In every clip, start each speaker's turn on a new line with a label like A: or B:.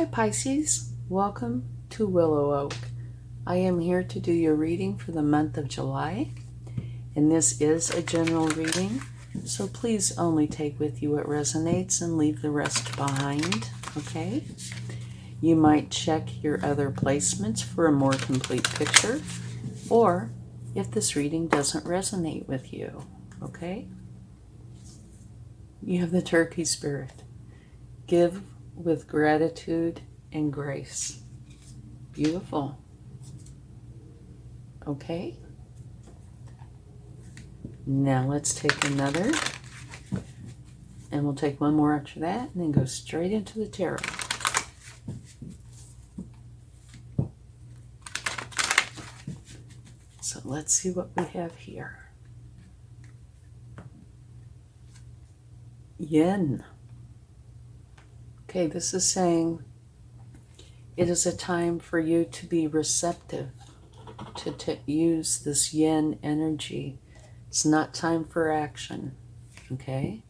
A: Hi Pisces, welcome to WillowOAK. I am here to do your reading for the month of July, and this is a general reading, so please only take with you what resonates and leave the rest behind, okay? You might check your other placements for a more complete picture, or if this reading doesn't resonate with you, okay? You have the turkey spirit. Give with gratitude and grace. Beautiful. Okay. Now let's take another, and we'll take one more after that, and then go straight into the tarot. So let's see what we have here. Yin. Okay, this is saying it is a time for you to be receptive, to use this yin energy. It's not time for action, okay?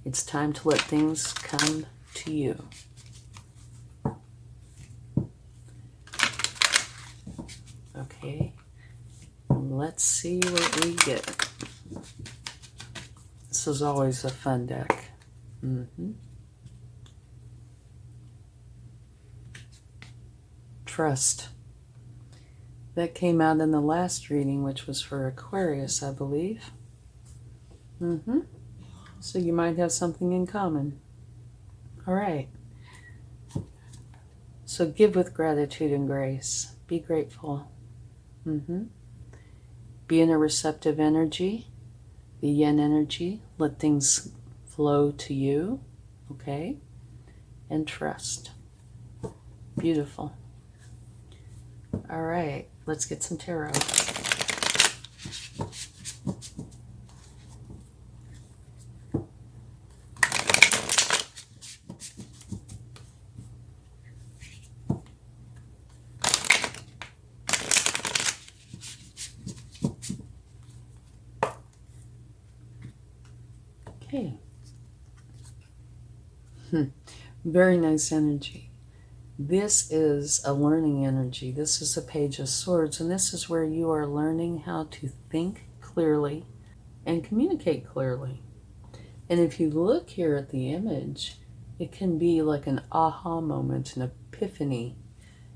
A: It's time to let things come to you. Okay, let's see what we get. This is always a fun deck. Trust. That came out in the last reading, which was for Aquarius, I believe. So you might have something in common. All right. So give with gratitude and grace. Be grateful. Be in a receptive energy, the yin energy. Let things flow to you, okay? And trust. Beautiful. All right, let's get some tarot. Okay. Very nice energy. This is a learning energy. This is a Page of Swords, and this is where you are learning how to think clearly and communicate clearly. And if you look here at the image, it can be like an aha moment, an epiphany,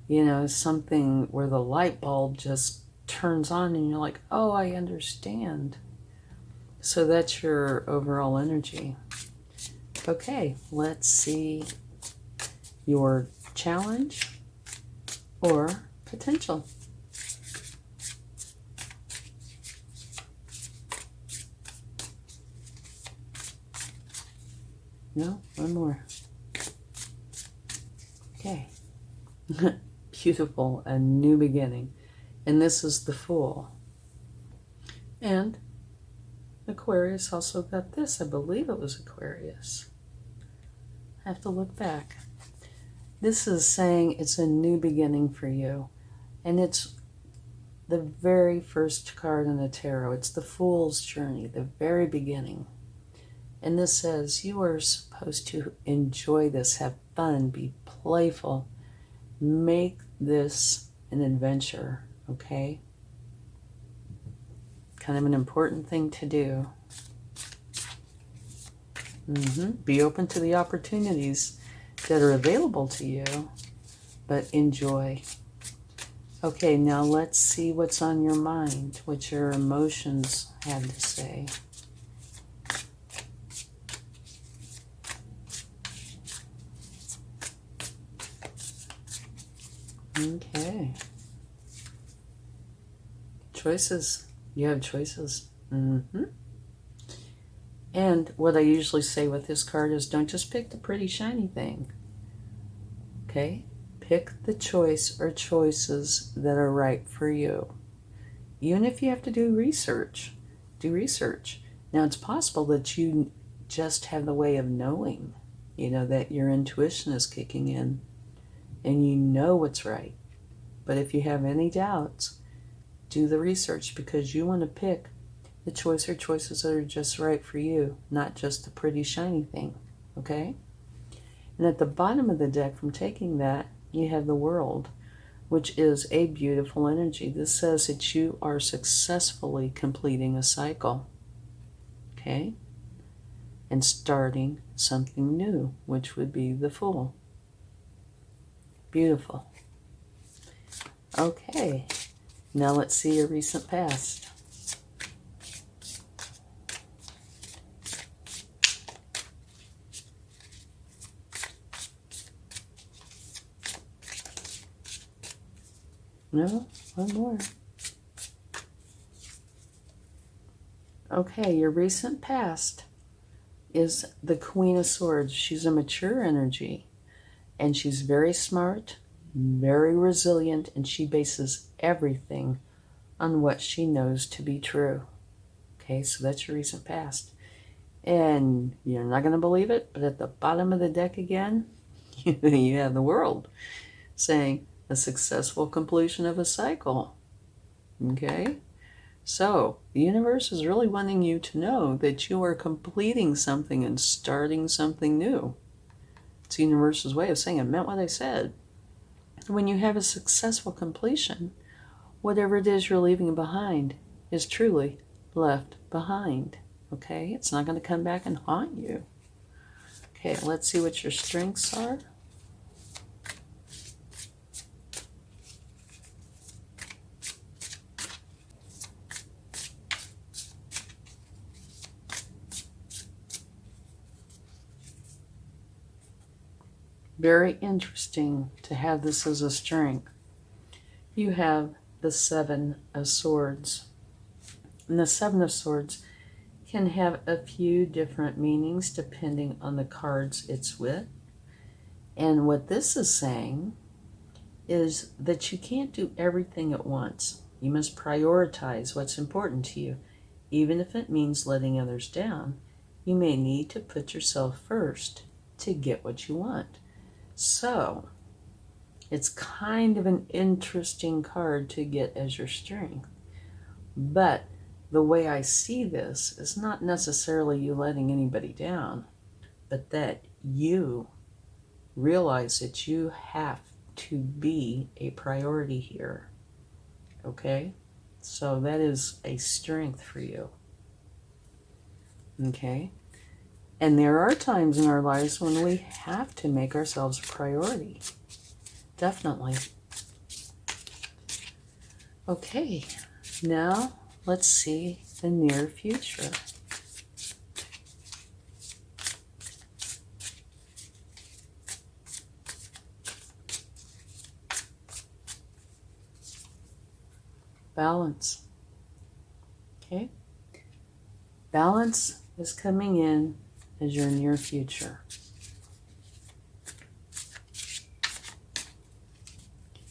A: you know, something where the light bulb just turns on and you're like, oh, I understand. So that's your overall energy. Okay, let's see your challenge or potential. No, one more. Okay. Beautiful, a new beginning. And this is the Fool. And Aquarius also got this. I believe it was Aquarius. I have to look back. This is saying it's a new beginning for you. And it's the very first card in the tarot. It's the Fool's Journey, the very beginning. And this says you are supposed to enjoy this, have fun, be playful. Make this an adventure, okay? Kind of an important thing to do. Be open to the opportunities that are available to you, but enjoy. Okay, now let's see what's on your mind, what your emotions have to say. Okay. Choices. You have choices. And what I usually say with this card is don't just pick the pretty shiny thing. Okay? Pick the choice or choices that are right for you. Even if you have to do research, do research. Now, it's possible that you just have the way of knowing, you know, that your intuition is kicking in and you know what's right. But if you have any doubts, do the research, because you want to pick the choice or choices that are just right for you, not just the pretty shiny thing, okay? And at the bottom of the deck, from taking that, you have the World, which is a beautiful energy. This says that you are successfully completing a cycle, okay? And starting something new, which would be the Fool. Beautiful. Okay, now let's see your recent past. No, one more. Okay, your recent past is the Queen of Swords. She's a mature energy, and she's very smart, very resilient, and she bases everything on what she knows to be true. Okay, so that's your recent past. And you're not going to believe it, but at the bottom of the deck again, you have the World saying a successful completion of a cycle. Okay? So, the universe is really wanting you to know that you are completing something and starting something new. It's the universe's way of saying I meant what I said. When you have a successful completion, whatever it is you're leaving behind is truly left behind. Okay? It's not going to come back and haunt you. Okay, let's see what your strengths are. Very interesting to have this as a strength. You have the Seven of Swords. And the Seven of Swords can have a few different meanings depending on the cards it's with. And what this is saying is that you can't do everything at once. You must prioritize what's important to you. Even if it means letting others down, you may need to put yourself first to get what you want. So, it's kind of an interesting card to get as your strength. But the way I see this is not necessarily you letting anybody down, but that you realize that you have to be a priority here. Okay? So that is a strength for you. Okay? And there are times in our lives when we have to make ourselves a priority. Definitely. Okay, now let's see the near future. Balance. Okay? Balance is coming in as your near future.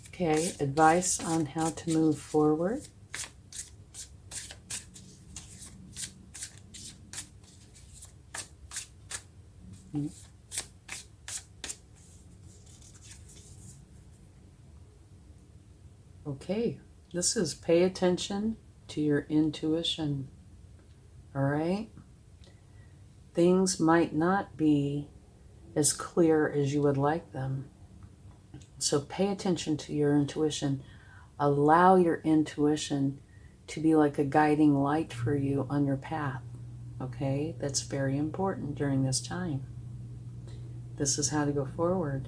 A: Okay, advice on how to move forward. Okay, this is pay attention to your intuition. All right? Things might not be as clear as you would like them. So pay attention to your intuition. Allow your intuition to be like a guiding light for you on your path. Okay? That's very important during this time. This is how to go forward.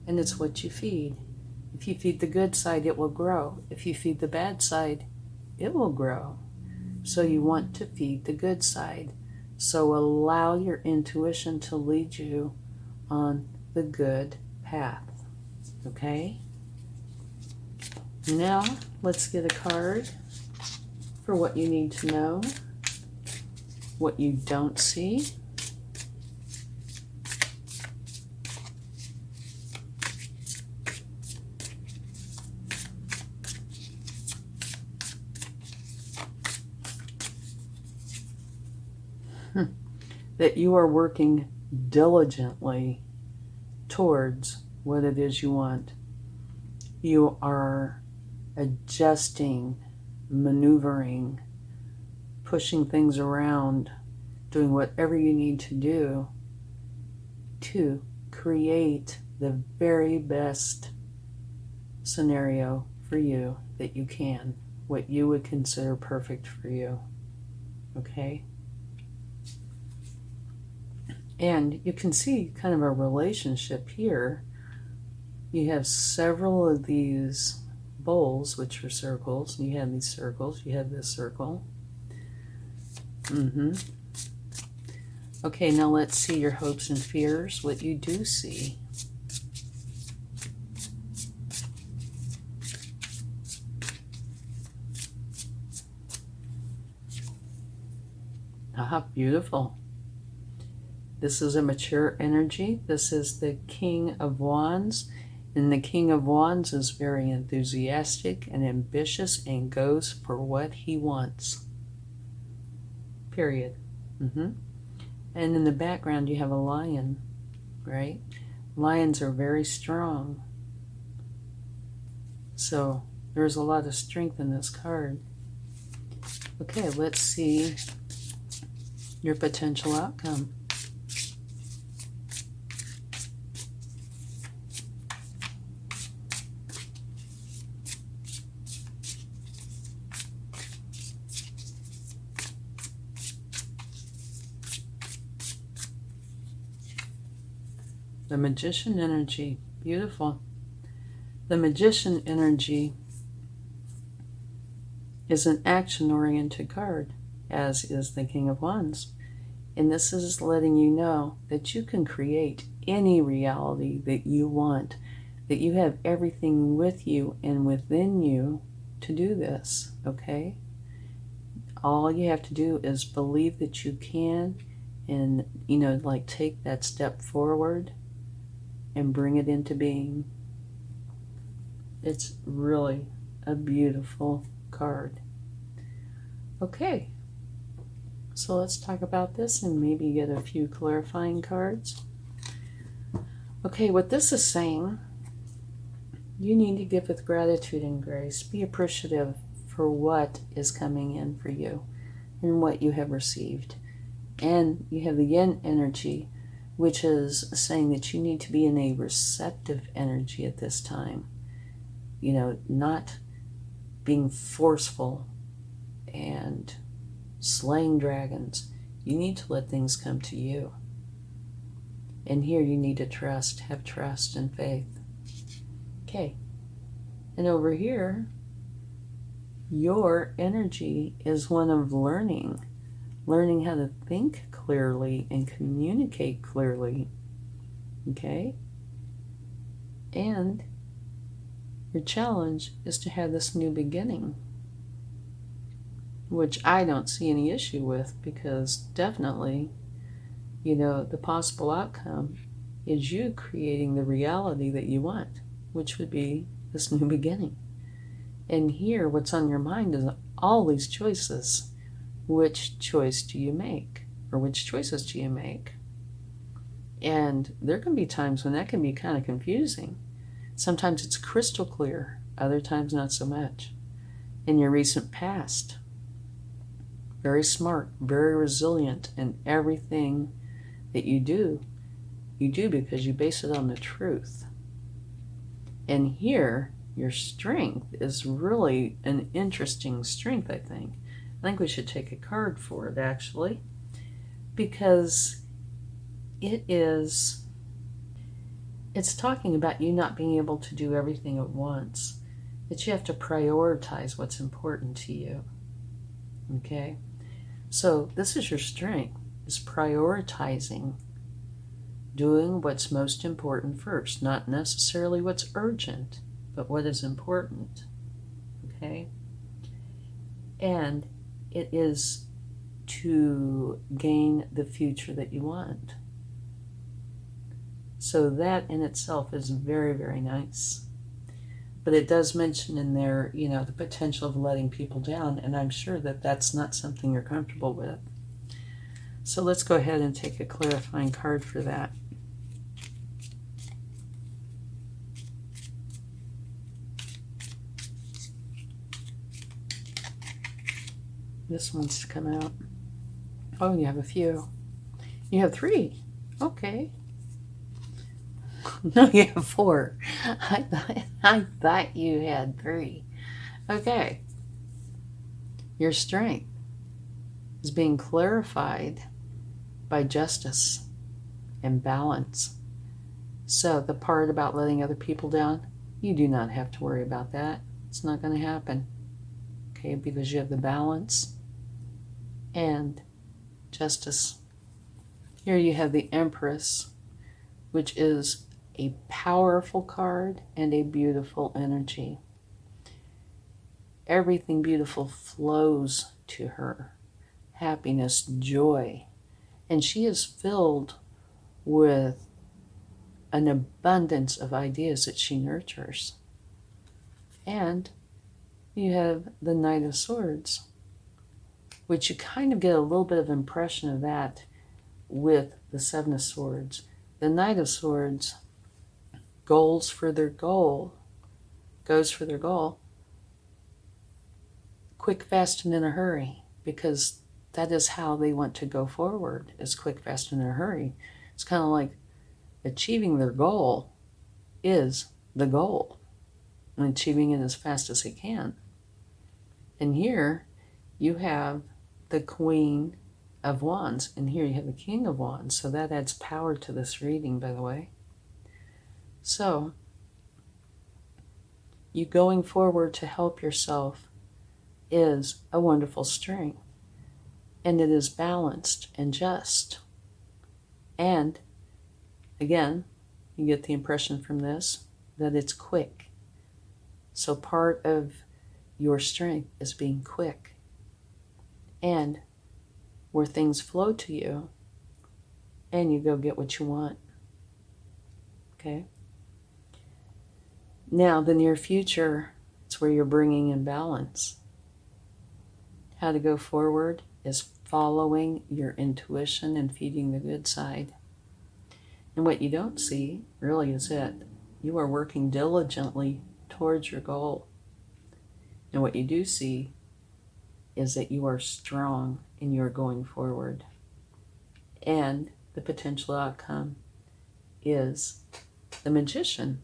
A: And it's what you feed. If you feed the good side, it will grow. If you feed the bad side, it will grow. So you want to feed the good side. So allow your intuition to lead you on the good path. Okay? Now, let's get a card for what you need to know, what you don't see. That you are working diligently towards what it is you want. You are adjusting, maneuvering, pushing things around, doing whatever you need to do to create the very best scenario for you that you can, what you would consider perfect for you. Okay? And you can see kind of a relationship here. You have several of these bowls, which are circles. You have these circles. You have this circle. Okay, now let's see your hopes and fears, what you do see. Ah, beautiful. This is a mature energy. This is the King of Wands. And the King of Wands is very enthusiastic and ambitious and goes for what he wants. Period. And in the background you have a lion, right? Lions are very strong. So there's a lot of strength in this card. Okay, let's see your potential outcome. The Magician energy, beautiful. The Magician energy is an action-oriented card, as is the King of Wands. And this is letting you know that you can create any reality that you want, that you have everything with you and within you to do this, okay? All you have to do is believe that you can and, like take that step forward and bring it into being. It's really a beautiful card. Okay, so let's talk about this and maybe get a few clarifying cards. Okay, what this is saying, you need to give with gratitude and grace. Be appreciative for what is coming in for you and what you have received. And you have the Yin energy, which is saying that you need to be in a receptive energy at this time. Not being forceful and slaying dragons. You need to let things come to you. And here you need to trust, have trust and faith. Okay. And over here, your energy is one of learning how to think clearly and communicate clearly. Okay? And your challenge is to have this new beginning, which I don't see any issue with, because definitely, the possible outcome is you creating the reality that you want, which would be this new beginning. And here, what's on your mind is all these choices. Which choice do you make? Or which choices do you make? And there can be times when that can be kind of confusing. Sometimes it's crystal clear, other times not so much. In your recent past, very smart, very resilient in everything that you do because you base it on the truth. And here, your strength is really an interesting strength, I think. I think we should take a card for it, actually, because it's talking about you not being able to do everything at once, that you have to prioritize what's important to you. Okay? So this is your strength, is prioritizing, doing what's most important first, not necessarily what's urgent, but what is important. Okay? And it is to gain the future that you want. So that in itself is very, very nice. But it does mention in there, the potential of letting people down, and I'm sure that that's not something you're comfortable with. So let's go ahead and take a clarifying card for that. This wants to come out. Oh, you have a few. You have 3. Okay. No, you have 4. I thought you had 3. Okay. Your strength is being clarified by justice and balance. So the part about letting other people down, you do not have to worry about that. It's not going to happen. Okay, because you have the balance and justice. Here you have the Empress, which is a powerful card and a beautiful energy. Everything beautiful flows to her. Happiness, joy. And she is filled with an abundance of ideas that she nurtures. And you have the Knight of Swords, which you kind of get a little bit of impression of that with the Seven of Swords. The Knight of Swords goes for their goal, quick, fast, and in a hurry, because that is how they want to go forward, is quick, fast, and in a hurry. It's kind of like achieving their goal is the goal, and achieving it as fast as they can. And here you have the Queen of Wands, and here you have the King of Wands, so that adds power to this reading, by the way. So, you going forward to help yourself is a wonderful strength, and it is balanced and just. And, again, you get the impression from this that it's quick. So part of your strength is being quick, and where things flow to you, and you go get what you want. Okay? Now, the near future, it's where you're bringing in balance. How to go forward is following your intuition and feeding the good side. And what you don't see really is it. You are working diligently towards your goal. And what you do see is that you are strong and you are going forward. And the potential outcome is the Magician,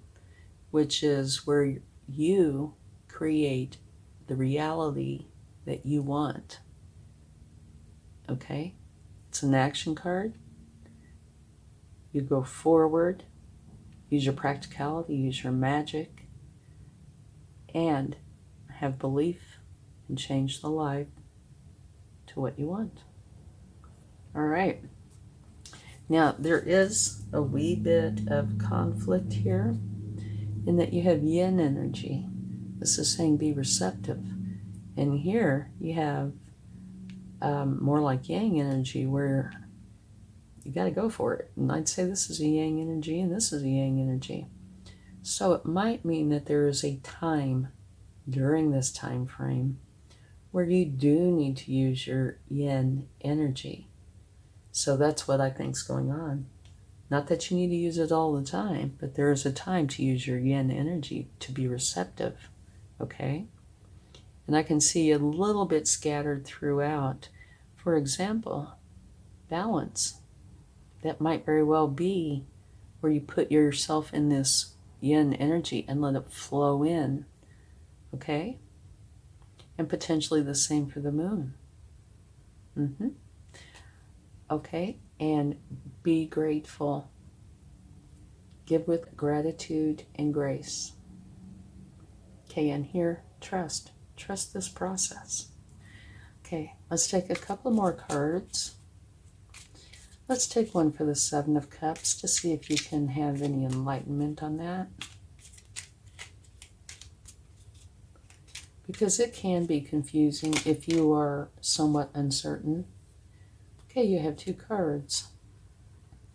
A: which is where you create the reality that you want. Okay? It's an action card. You go forward, use your practicality, use your magic, and have belief and change the life to what you want. All right. Now, there is a wee bit of conflict here in that you have yin energy. This is saying be receptive. And here you have more like yang energy, where you got to go for it. And I'd say this is a yang energy and this is a yang energy. So it might mean that there is a time during this time frame where you do need to use your yin energy. So that's what I think is going on. Not that you need to use it all the time, but there is a time to use your yin energy to be receptive. Okay? And I can see a little bit scattered throughout. For example, balance. That might very well be where you put yourself in this yin energy and let it flow in. Okay? And potentially the same for the moon. Okay? And be grateful. Give with gratitude and grace. Okay, and here, trust. Trust this process. Okay, let's take a couple more cards. Let's take one for the Seven of Cups to see if you can have any enlightenment on that. Because it can be confusing if you are somewhat uncertain. Okay, you have 2 cards.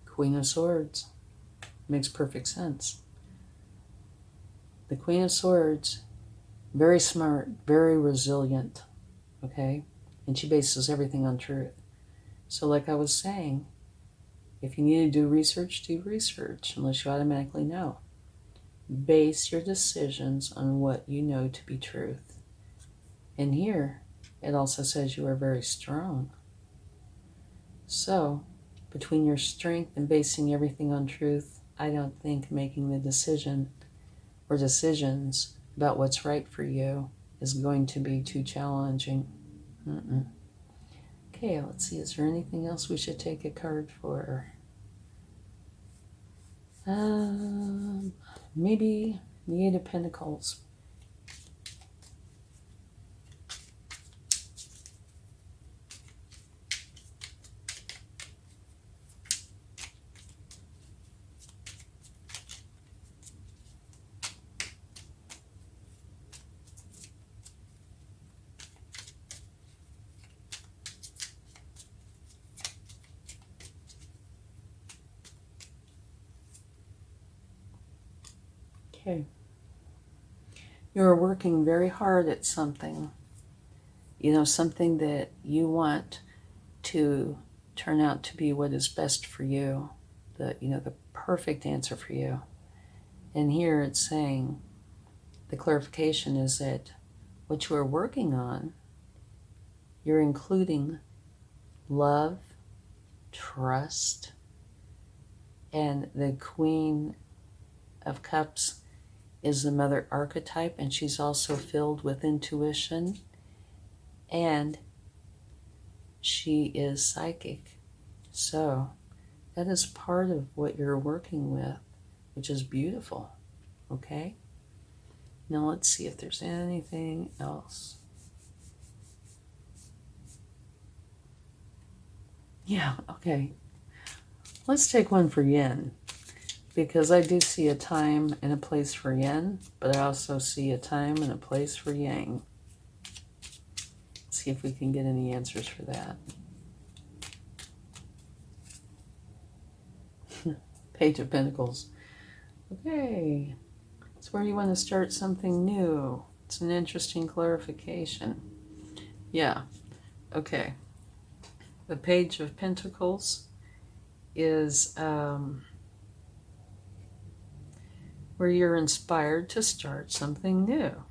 A: Queen of Swords. Makes perfect sense. The Queen of Swords, very smart, very resilient, okay? And she bases everything on truth. So like I was saying, if you need to do research, unless you automatically know. Base your decisions on what you know to be truth. And here, it also says you are very strong. So, between your strength and basing everything on truth, I don't think making the decision or decisions about what's right for you is going to be too challenging. Okay, let's see. Is there anything else we should take a card for? Maybe the Eight of Pentacles. Okay. You're working very hard at something. You know, something that you want to turn out to be what is best for you. The perfect answer for you. And here it's saying, the clarification is that what you are working on, you're including love, trust, and the Queen of Cups is the Mother archetype, and she's also filled with intuition, and she is psychic. So that is part of what you're working with, which is beautiful. Okay? Now let's see if there's anything else. Yeah, okay. Let's take one for yin, because I do see a time and a place for yin, but I also see a time and a place for yang. Let's see if we can get any answers for that. Page of Pentacles. Okay. It's where you want to start something new. It's an interesting clarification. Yeah. Okay. The Page of Pentacles is where you're inspired to start something new,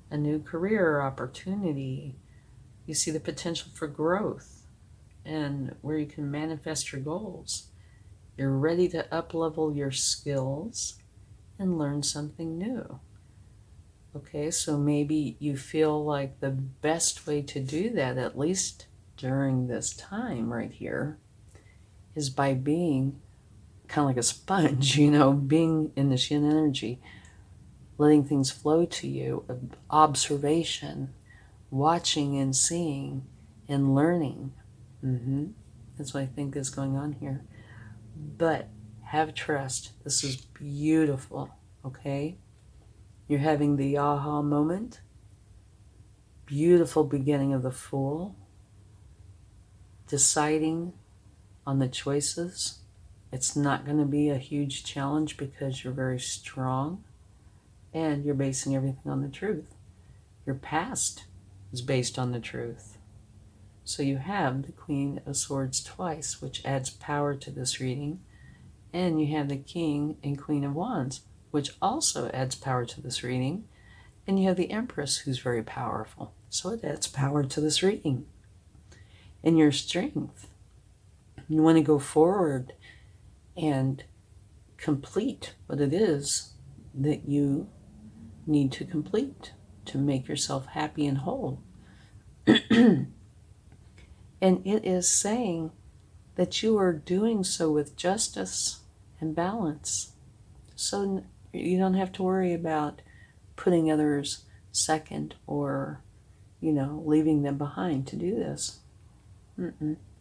A: a new career opportunity. You see the potential for growth and where you can manifest your goals. You're ready to up-level your skills and learn something new. Okay, so maybe you feel like the best way to do that, at least during this time right here, is by being kind of like a sponge, being in this yin energy, letting things flow to you, observation, watching and seeing and learning. That's what I think is going on here. But have trust. This is beautiful, okay? You're having the aha moment. Beautiful beginning of the Fool. Deciding on the choices. It's not going to be a huge challenge because you're very strong and you're basing everything on the truth. Your past is based on the truth. So you have the Queen of Swords twice, which adds power to this reading. And you have the King and Queen of Wands, which also adds power to this reading. And you have the Empress, who's very powerful. So it adds power to this reading. And your strength. You want to go forward and complete what it is that you need to complete to make yourself happy and whole. And it is saying that you are doing so with justice and balance. So you don't have to worry about putting others second or, leaving them behind to do this.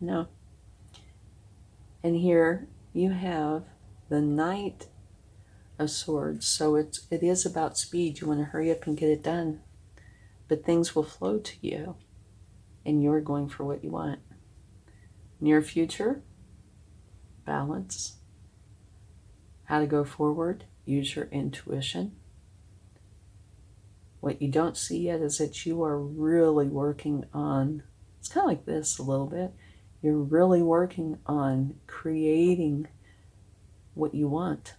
A: No. And here you have the Knight of Swords. So it is about speed. You want to hurry up and get it done. But things will flow to you. And you're going for what you want. Near future, balance. How to go forward, use your intuition. What you don't see yet is that you are really working on, it's kind of like this a little bit. You're really working on creating what you want.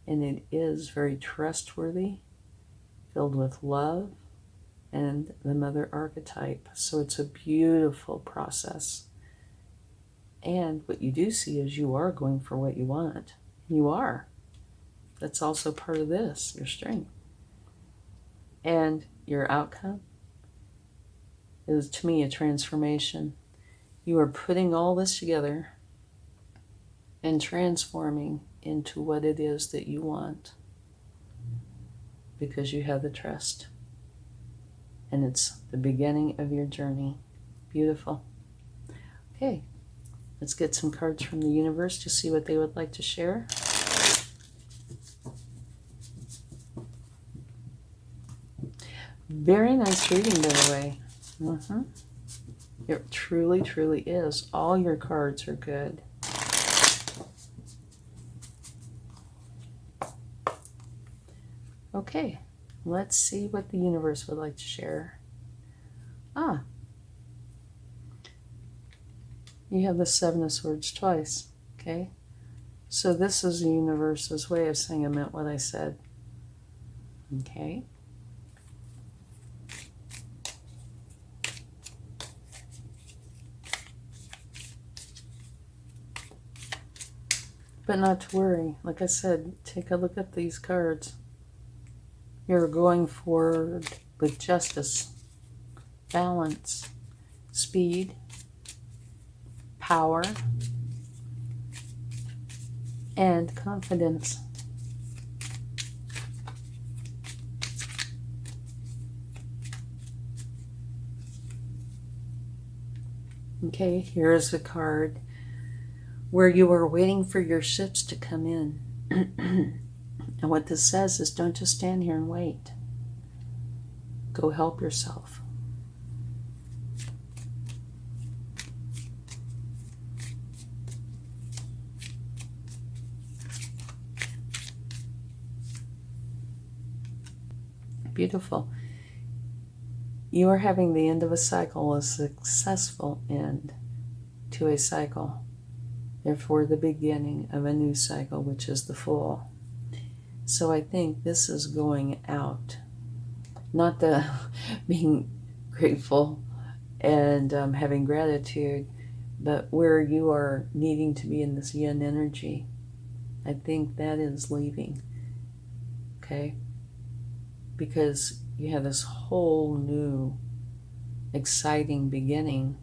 A: And it is very trustworthy, filled with love, and the Mother archetype. So it's a beautiful process. And what you do see is you are going for what you want. You are. That's also part of this, your strength. And your outcome is, to me, a transformation. You are putting all this together and transforming into what it is that you want, because you have the trust. And it's the beginning of your journey. Beautiful. Okay, let's get some cards from the universe to see what they would like to share. Very nice reading, by the way. It truly, truly is. All your cards are good. Okay, let's see what the universe would like to share. You have the Seven of Swords twice, okay? So this is the universe's way of saying I meant what I said, okay? But not to worry. Like I said, take a look at these cards. You're going forward with justice, balance, speed, power, and confidence. Okay, here's a card where you are waiting for your ships to come in. And what this says is, don't just stand here and wait. Go help yourself. Beautiful. You are having the end of a cycle, a successful end to a cycle. Therefore, the beginning of a new cycle, which is the Fool. So I think this is going out. Not the being grateful and having gratitude, but where you are needing to be in this yin energy. I think that is leaving. Okay? Because you have this whole new exciting beginning,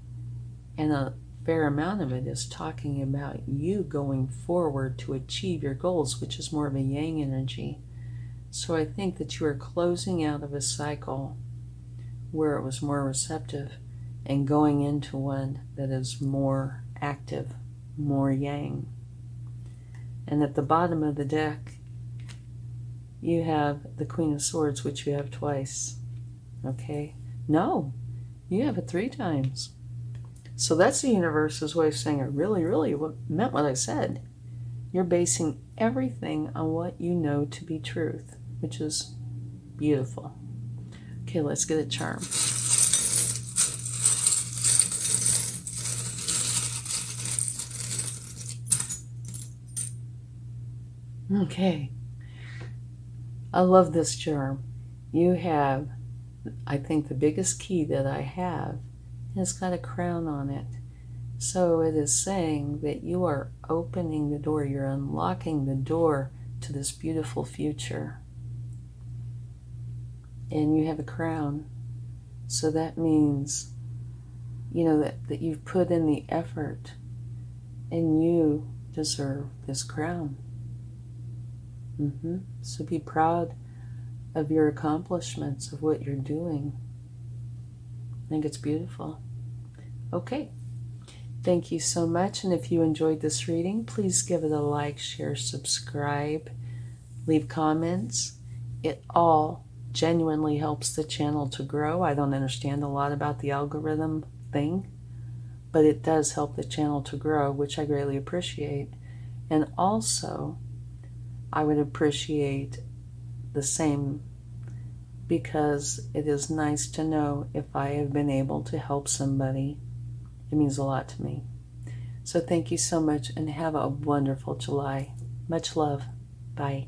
A: and a fair amount of it is talking about you going forward to achieve your goals, which is more of a yang energy. So I think that you are closing out of a cycle where it was more receptive and going into one that is more active, more yang. And at the bottom of the deck, you have the Queen of Swords, which you have twice. Okay? No, you have it 3 times. So that's the universe's way of saying I really, really meant what I said. You're basing everything on what you know to be truth, which is beautiful. Okay, let's get a charm. Okay. I love this charm. You have, I think, the biggest key that I have, and it's got a crown on it. So it is saying that you are opening the door, you're unlocking the door to this beautiful future. And you have a crown. So that means, you know, that you've put in the effort and you deserve this crown. So be proud of your accomplishments, of what you're doing. I think it's beautiful. Okay. Thank you so much. And if you enjoyed this reading, please give it a like, share, subscribe, leave comments. It all genuinely helps the channel to grow. I don't understand a lot about the algorithm thing, but it does help the channel to grow, which I greatly appreciate. And also, I would appreciate the same, because it is nice to know if I have been able to help somebody. It means a lot to me. So thank you so much, and have a wonderful July. Much love. Bye.